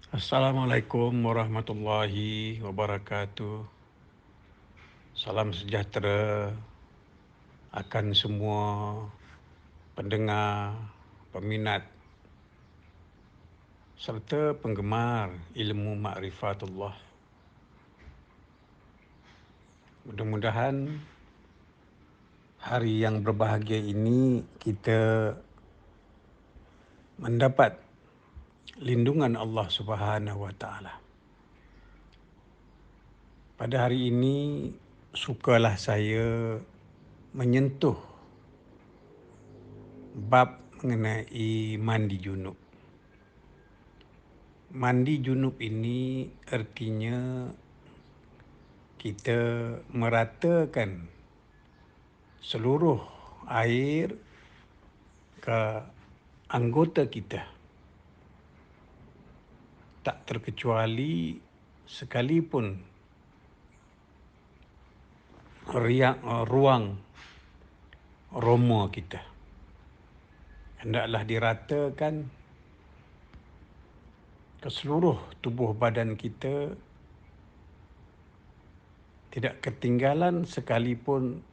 Assalamualaikum warahmatullahi wabarakatuh. Salam sejahtera akan semua pendengar, peminat serta penggemar ilmu ma'rifatullah. Mudah-mudahan hari yang berbahagia ini kita mendapat lindungan Allah Subhanahu wa taala. Pada hari ini sukalah saya menyentuh bab mengenai mandi junub. Mandi junub ini artinya kita meratakan seluruh air ke anggota kita, tak terkecuali sekalipun ruang roma kita. Hendaklah diratakan ke seluruh tubuh badan kita, tidak ketinggalan sekalipun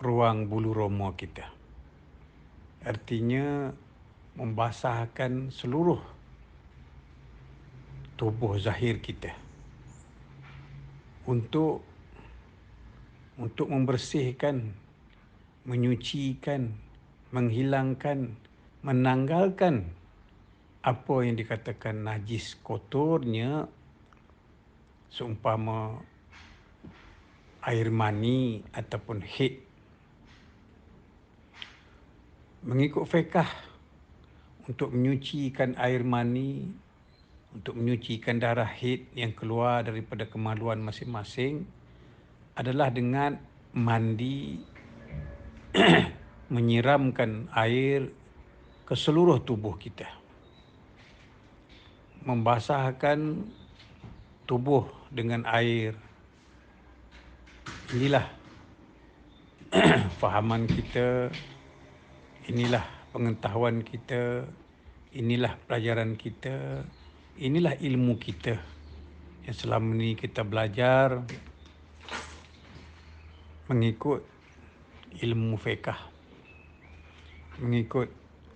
ruang bulu roma kita. Artinya membasahkan seluruh tubuh zahir kita untuk membersihkan, menyucikan, menghilangkan, menanggalkan apa yang dikatakan najis, kotornya, seumpama air mani ataupun haid. Mengikut fiqh, untuk menyucikan air mani, untuk menyucikan darah haid yang keluar daripada kemaluan masing-masing adalah dengan mandi, menyiramkan air ke seluruh tubuh kita. Membasahkan tubuh dengan air. Inilah fahaman kita, inilah pengetahuan kita, inilah pelajaran kita, inilah ilmu kita yang selama ini kita belajar mengikut ilmu fiqh, mengikut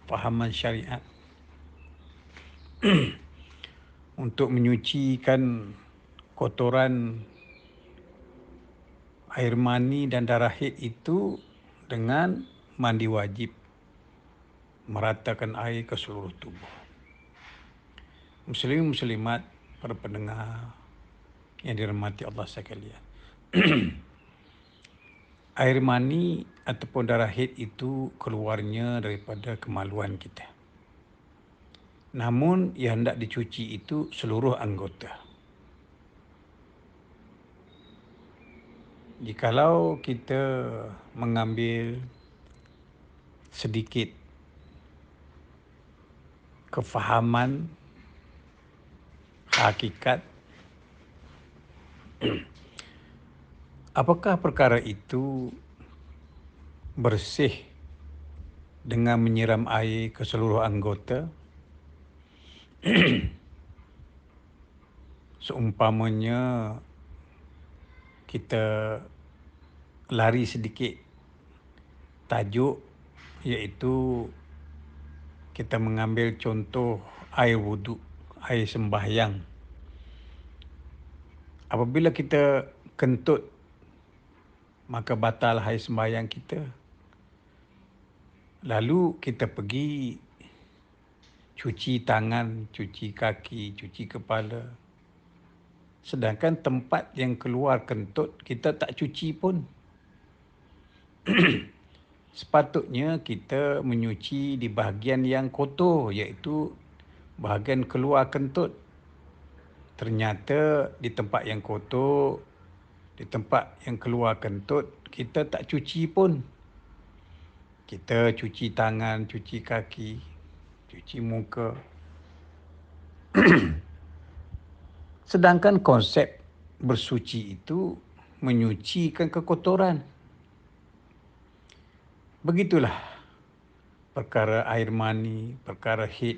fahaman syariat untuk menyucikan kotoran air mani dan darah haid itu dengan mandi wajib, meratakan air ke seluruh tubuh. Muslim muslimat, para pendengar yang dirahmati Allah sekalian. Air mani ataupun darah haid itu keluarnya daripada kemaluan kita. Namun yang hendak dicuci itu seluruh anggota. Jikalau kita mengambil sedikit kefahaman hakikat, apakah perkara itu bersih dengan menyiram air ke seluruh anggota? Seumpamanya kita lari sedikit tajuk, iaitu kita mengambil contoh air wuduk, air sembahyang. Apabila kita kentut, maka batal air sembahyang kita. Lalu kita pergi cuci tangan, cuci kaki, cuci kepala. Sedangkan tempat yang keluar kentut kita tak cuci pun. Sepatutnya kita menyuci di bahagian yang kotor, iaitu bahagian keluar kentut. Ternyata di tempat yang kotor, di tempat yang keluar kentut, kita tak cuci pun. Kita cuci tangan, cuci kaki, cuci muka. Sedangkan konsep bersuci itu menyucikan kekotoran. Begitulah perkara air mani, perkara haid.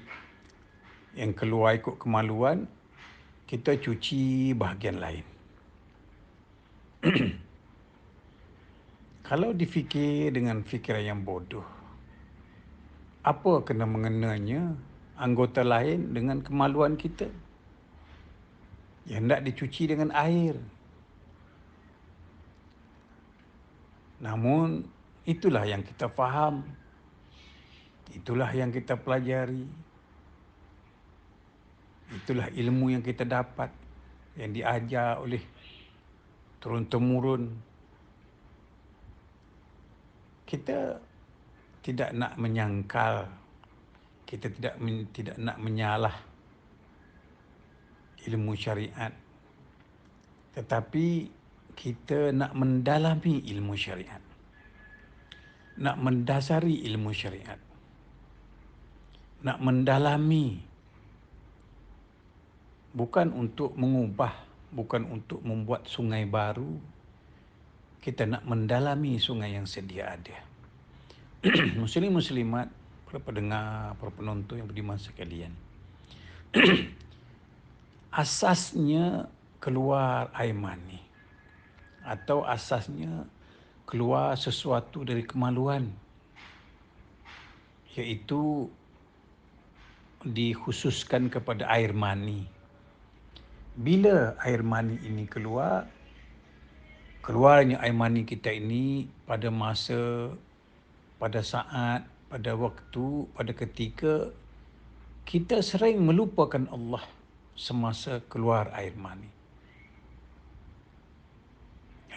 Yang keluar ikut kemaluan, kita cuci bahagian lain. Kalau difikir dengan fikiran yang bodoh, apa kena mengenanya anggota lain dengan kemaluan kita yang hendak dicuci dengan air? Namun, itulah yang kita faham, itulah yang kita pelajari, itulah ilmu yang kita dapat, yang diajar oleh turun-temurun. Kita tidak nak menyangkal, kita tidak nak menyalah ilmu syariat, tetapi kita nak mendalami ilmu syariat, nak mendasari ilmu syariat, nak mendalami, bukan untuk mengubah, bukan untuk membuat sungai baru. Kita nak mendalami sungai yang sedia ada. Muslim muslimat, para pendengar, para penonton yang beriman sekalian. Asasnya keluar air mani atau asasnya keluar sesuatu dari kemaluan, iaitu dikhususkan kepada air mani. Bila air mani ini keluarnya air mani kita ini pada masa, pada saat, pada waktu, pada ketika kita sering melupakan Allah semasa keluar air mani.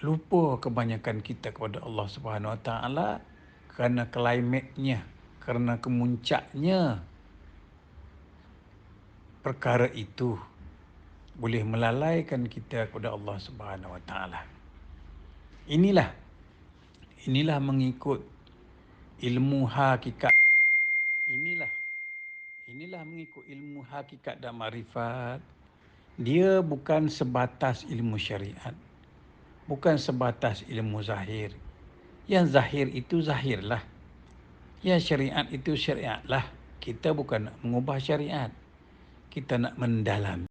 Lupa kebanyakan kita kepada Allah Subhanahu Wa Taala kerana klimaknya, kerana kemuncaknya perkara itu boleh melalaikan kita kepada Allah Subhanahu Wa Taala. Inilah mengikut ilmu hakikat. Inilah mengikut ilmu hakikat dan makrifat. Dia bukan sebatas ilmu syariat, bukan sebatas ilmu zahir. Yang zahir itu zahirlah, yang syariat itu syariatlah. Kita bukan nak mengubah syariat, kita nak mendalam.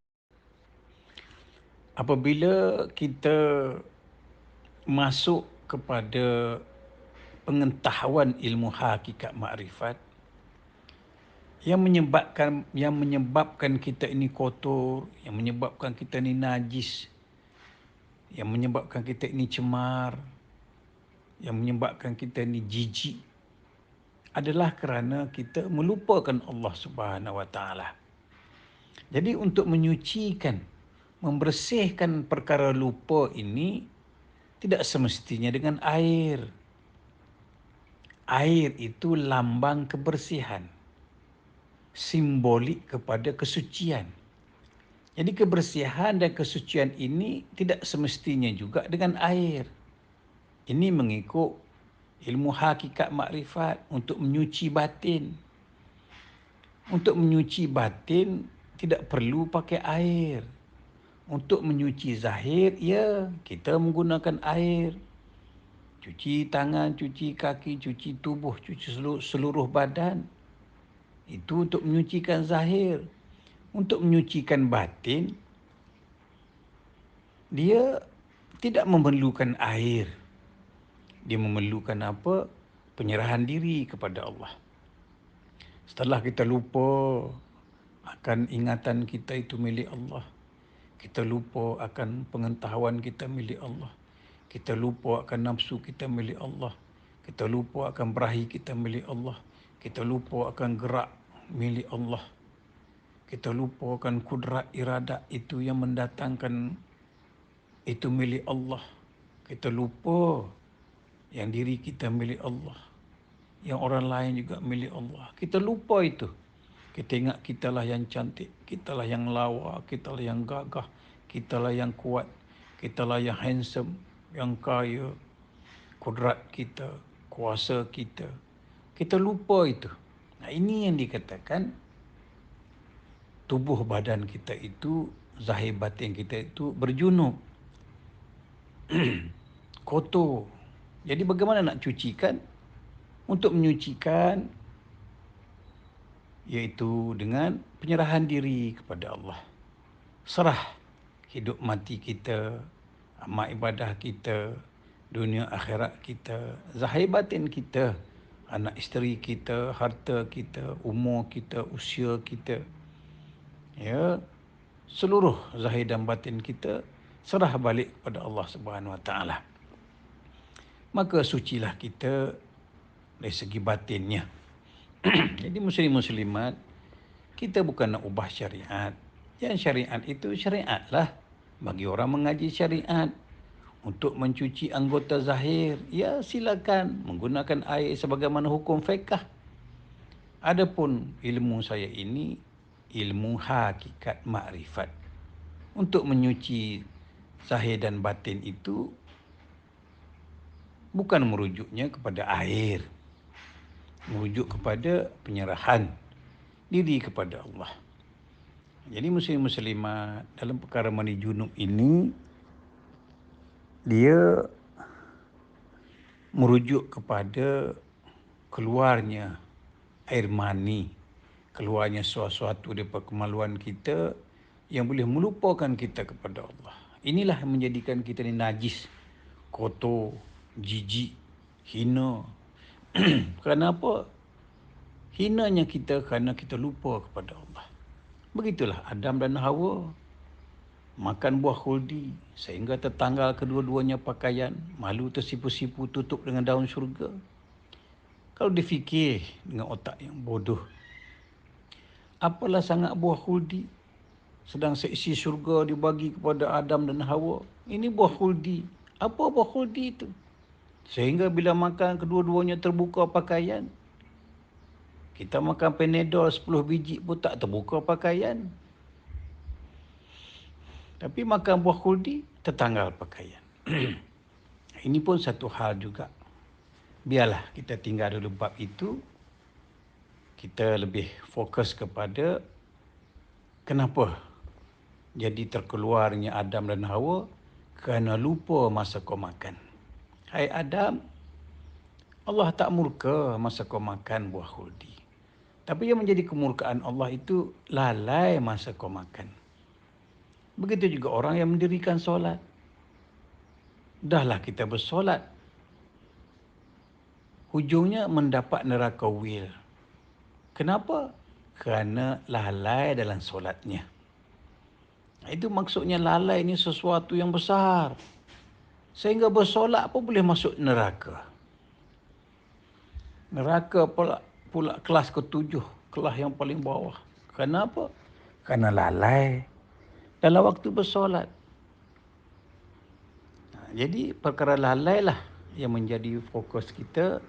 Apabila kita masuk kepada pengetahuan ilmu hakikat makrifat, yang menyebabkan kita ini kotor, yang menyebabkan kita ini najis, yang menyebabkan kita ini cemar, yang menyebabkan kita ini jijik, adalah kerana kita melupakan Allah Subhanahu Wa Taala. Jadi untuk menyucikan, membersihkan perkara lupa ini tidak semestinya dengan air. Air itu lambang kebersihan, simbolik kepada kesucian. Jadi kebersihan dan kesucian ini tidak semestinya juga dengan air. Ini mengikut ilmu hakikat makrifat untuk menyuci batin. Untuk menyuci batin tidak perlu pakai air. Untuk menyuci zahir, ya, kita menggunakan air. Cuci tangan, cuci kaki, cuci tubuh, cuci seluruh badan. Itu untuk menyucikan zahir. Untuk menyucikan batin, dia tidak memerlukan air. Dia memerlukan apa? Penyerahan diri kepada Allah. Setelah kita lupa akan ingatan kita itu milik Allah, kita lupa akan pengetahuan kita milik Allah, kita lupa akan nafsu kita milik Allah, kita lupa akan berahi kita milik Allah, kita lupa akan gerak milik Allah, kita lupa akan kudrat iradat itu yang mendatangkan itu milik Allah. Kita lupa yang diri kita milik Allah, yang orang lain juga milik Allah. Kita lupa itu. Kita ingat kitalah yang cantik, kitalah yang lawa, kitalah yang gagah, kitalah yang kuat, kitalah yang handsome, yang kaya, kudrat kita, kuasa kita. Kita lupa itu. Nah, ini yang dikatakan tubuh badan kita itu, zahir batin kita itu berjunub, kotor. Jadi bagaimana nak cucikan? Untuk menyucikan, iaitu dengan penyerahan diri kepada Allah. Serah hidup mati kita, amal ibadah kita, dunia akhirat kita, zahir batin kita, anak isteri kita, harta kita, umur kita, usia kita. Ya, seluruh zahir dan batin kita serah balik kepada Allah Subhanahu Wa Taala. Maka sucilah kita dari segi batinnya. Jadi muslim-muslimat, kita bukan nak ubah syariat. Yang syariat itu syariat lah. Bagi orang mengaji syariat untuk mencuci anggota zahir, ya silakan menggunakan air sebagaimana hukum fiqh. Adapun ilmu saya ini ilmu hakikat makrifat. Untuk menyuci zahir dan batin itu bukan merujuknya kepada air, merujuk kepada penyerahan diri kepada Allah. Jadi muslim-muslimat, dalam perkara mandi junub ini, dia merujuk kepada keluarnya air mani, keluarnya sesuatu daripada kemaluan kita yang boleh melupakan kita kepada Allah. Inilah yang menjadikan kita ni najis, kotor, jijik, hina. Kerana apa? Hinanya kita kerana kita lupa kepada Allah. Begitulah Adam dan Hawa makan buah khuldi sehingga tertanggal kedua-duanya pakaian, malu tersipu-sipu tutup dengan daun syurga. Kalau difikir dengan otak yang bodoh, apalah sangat buah khuldi, sedang seisi syurga dibagi kepada Adam dan Hawa. Ini buah khuldi. Apa buah khuldi itu? Sehingga bila makan kedua-duanya terbuka pakaian. Kita makan Panadol 10 biji pun tak terbuka pakaian. Tapi makan buah khuldi tertanggal pakaian. Ini pun satu hal juga. Biarlah kita tinggal dulu bab itu. Kita lebih fokus kepada kenapa jadi terkeluarnya Adam dan Hawa kerana lupa masa kau makan. Hai Adam, Allah tak murka masa kau makan buah khuldi. Tapi yang menjadi kemurkaan Allah itu lalai masa kau makan. Begitu juga orang yang mendirikan solat. Dahlah kita bersolat, hujungnya mendapat neraka wil. Kenapa? Kerana lalai dalam solatnya. Itu maksudnya lalai ini sesuatu yang besar. Sehingga bersolat pun boleh masuk neraka. Neraka pula kelas ke-7, kelas yang paling bawah. Kenapa? Kerana lalai dalam waktu bersolat. Jadi perkara lalai lah yang menjadi fokus kita,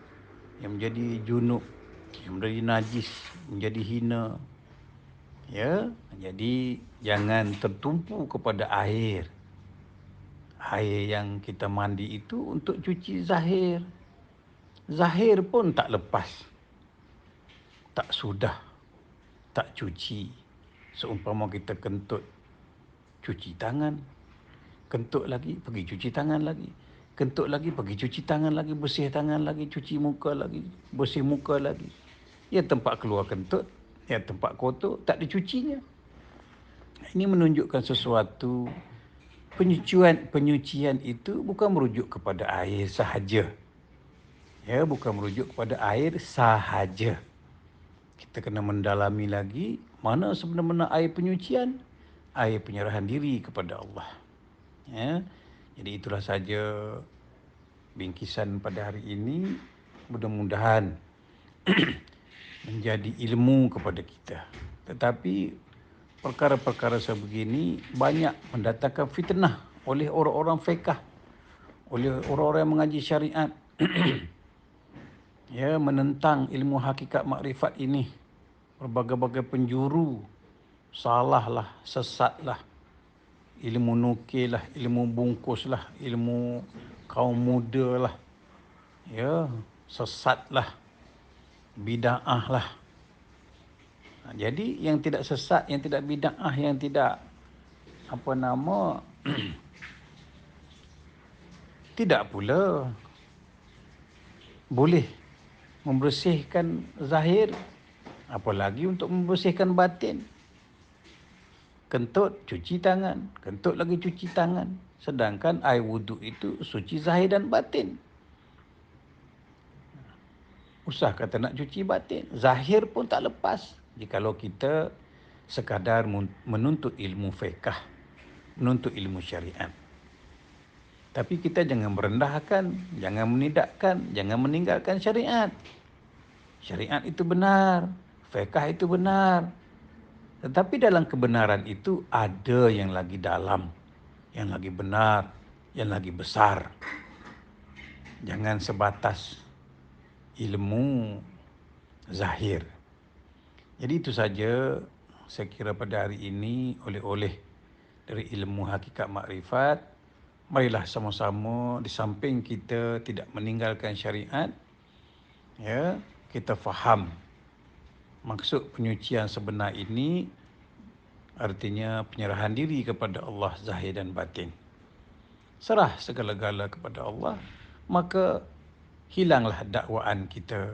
yang menjadi junub, yang menjadi najis, menjadi hina. Ya, jadi jangan tertumpu kepada air. Air yang kita mandi itu untuk cuci zahir. Zahir pun tak lepas, tak sudah, tak cuci. Seumpama kita kentut, cuci tangan. Kentut lagi, pergi cuci tangan lagi. Kentut lagi, pergi cuci tangan lagi. Bersih tangan lagi, cuci muka lagi. Bersih muka lagi. Ya tempat keluar kentut, ya tempat kotor, tak dicucinya. Ini menunjukkan sesuatu. Penyucian itu bukan merujuk kepada air sahaja. Ya, bukan merujuk kepada air sahaja. Kita kena mendalami lagi mana sebenarnya air penyucian, air penyerahan diri kepada Allah. Ya, jadi itulah saja bingkisan pada hari ini. Mudah-mudahan menjadi ilmu kepada kita. Tetapi perkara-perkara sebegini banyak mendatangkan fitnah oleh orang-orang fiqh, oleh orang-orang yang mengaji syariat. Ya, menentang ilmu hakikat makrifat ini. Berbagai-bagai penjuru, salahlah, sesatlah. Ilmu nukil lah, ilmu bungkus lah, ilmu kaum muda lah. Ya, sesatlah, bid'ah lah. Jadi yang tidak sesat, yang tidak bid'ah, yang tidak tidak pula boleh membersihkan zahir Apalagi untuk membersihkan batin. Kentut, cuci tangan. Kentut lagi cuci tangan. Sedangkan air wuduk itu suci zahir dan batin. Usah kata nak cuci batin. Zahir pun tak lepas. Jikalau kita sekadar menuntut ilmu fiqh, menuntut ilmu syariat. Tapi kita jangan merendahkan, jangan menidakkan, jangan meninggalkan syariat. Syariat itu benar, fiqh itu benar. Tetapi dalam kebenaran itu ada yang lagi dalam, yang lagi benar, yang lagi besar. Jangan sebatas ilmu zahir. Jadi itu saja saya kira pada hari ini oleh-oleh dari ilmu hakikat makrifat. Marilah sama-sama di samping kita tidak meninggalkan syariat, ya, kita faham maksud penyucian sebenar ini artinya penyerahan diri kepada Allah zahir dan batin. Serah segala-gala kepada Allah, maka hilanglah dakwaan kita.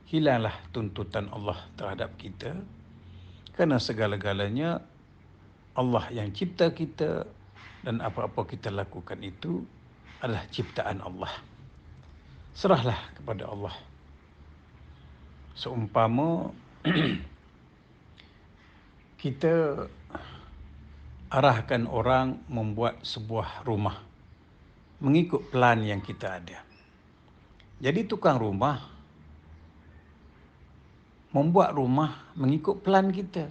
Hilanglah tuntutan Allah terhadap kita. Kerana segala-galanya Allah yang cipta kita dan apa-apa kita lakukan itu adalah ciptaan Allah. Serahlah kepada Allah. Seumpama kita arahkan orang membuat sebuah rumah mengikut plan yang kita ada. Jadi tukang rumah membuat rumah mengikut plan kita.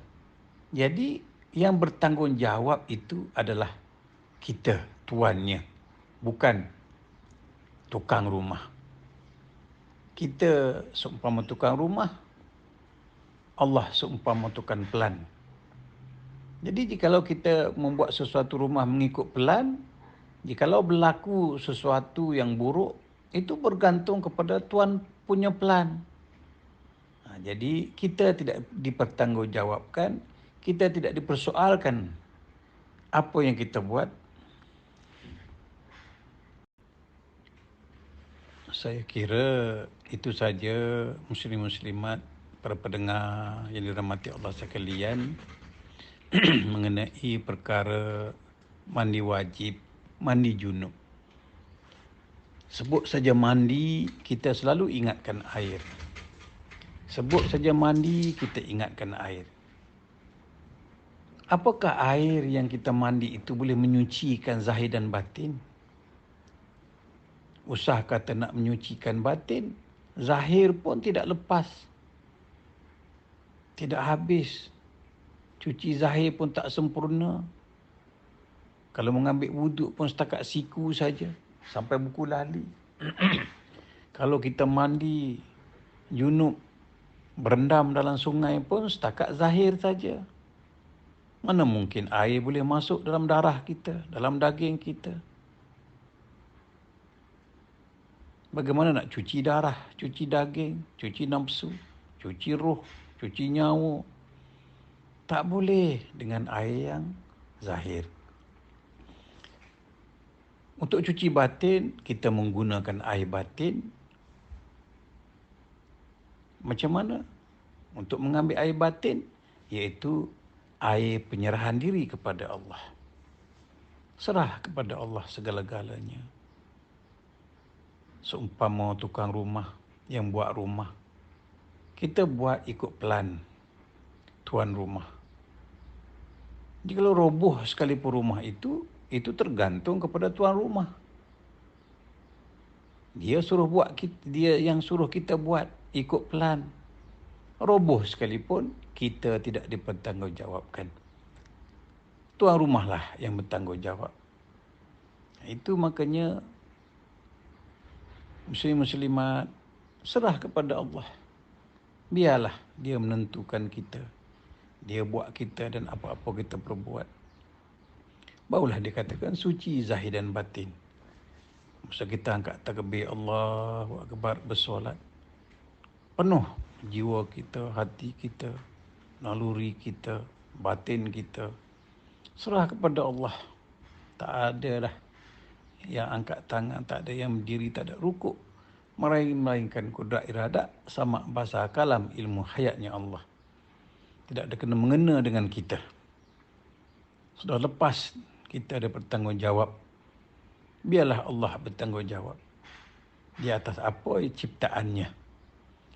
Jadi yang bertanggungjawab itu adalah kita, tuannya, bukan tukang rumah. Kita seumpama tukang rumah, Allah seumpama tukang plan. Jadi jikalau kita membuat sesuatu rumah mengikut plan, jikalau berlaku sesuatu yang buruk, itu bergantung kepada Tuan punya plan. Jadi kita tidak dipertanggungjawabkan, kita tidak dipersoalkan apa yang kita buat. Saya kira itu saja muslim-muslimat, para pendengar yang dirahmati Allah sekalian, mengenai perkara mandi wajib, mandi junub. Sebut saja mandi, kita selalu ingatkan air. Sebut saja mandi, kita ingatkan air. Apakah air yang kita mandi itu boleh menyucikan zahir dan batin? Usah kata nak menyucikan batin, zahir pun tidak lepas. Tidak habis. Cuci zahir pun tak sempurna. Kalau mengambil wuduk pun setakat siku saja, sampai buku lali. Kalau kita mandi junub, berendam dalam sungai pun setakat zahir saja. Mana mungkin air boleh masuk dalam darah kita, dalam daging kita? Bagaimana nak cuci darah, cuci daging, cuci nafsu, cuci roh, cuci nyawa? Tak boleh dengan air yang zahir. Untuk cuci batin, kita menggunakan air batin. Macam mana? Untuk mengambil air batin, iaitu air penyerahan diri kepada Allah. Serah kepada Allah segala-galanya. Seumpama tukang rumah yang buat rumah, kita buat ikut plan tuan rumah. Jikalau roboh sekalipun rumah itu tergantung kepada tuan rumah. Dia yang suruh kita buat ikut plan. Roboh sekalipun, kita tidak dipertanggungjawabkan. Tuan rumahlah yang bertanggungjawab. Itu makanya muslim-muslimat, serah kepada Allah. Biarlah dia menentukan kita. Dia buat kita dan apa-apa kita perbuat. Barulah dikatakan suci zahir dan batin. Masa kita angkat takbir Allahu Akbar bersolat, penuh jiwa kita, hati kita, naluri kita, batin kita, serah kepada Allah. Tak ada dah yang angkat tangan, tak ada yang berdiri, tak ada rukuk, melainkan kudrat iradat sama bahasa kalam ilmu hayatnya Allah. Tidak ada kena mengena dengan kita. Sudah lepas kita ada bertanggungjawab. Biarlah Allah bertanggungjawab di atas apa ciptaannya.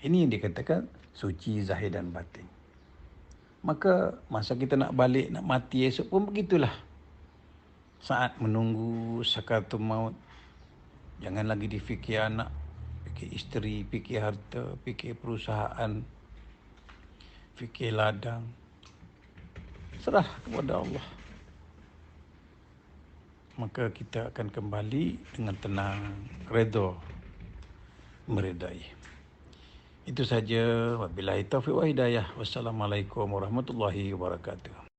Ini yang dikatakan suci zahir dan batin. Maka masa kita nak balik, nak mati esok pun begitulah. Saat menunggu sakaratul maut, jangan lagi difikir anak, fikir isteri, fikir harta, fikir perusahaan, fikir ladang. Serah kepada Allah. Maka kita akan kembali dengan tenang, redha, meredai. Itu saja. Wabillahi taufiq wa hidayah. Wassalamualaikum warahmatullahi wabarakatuh.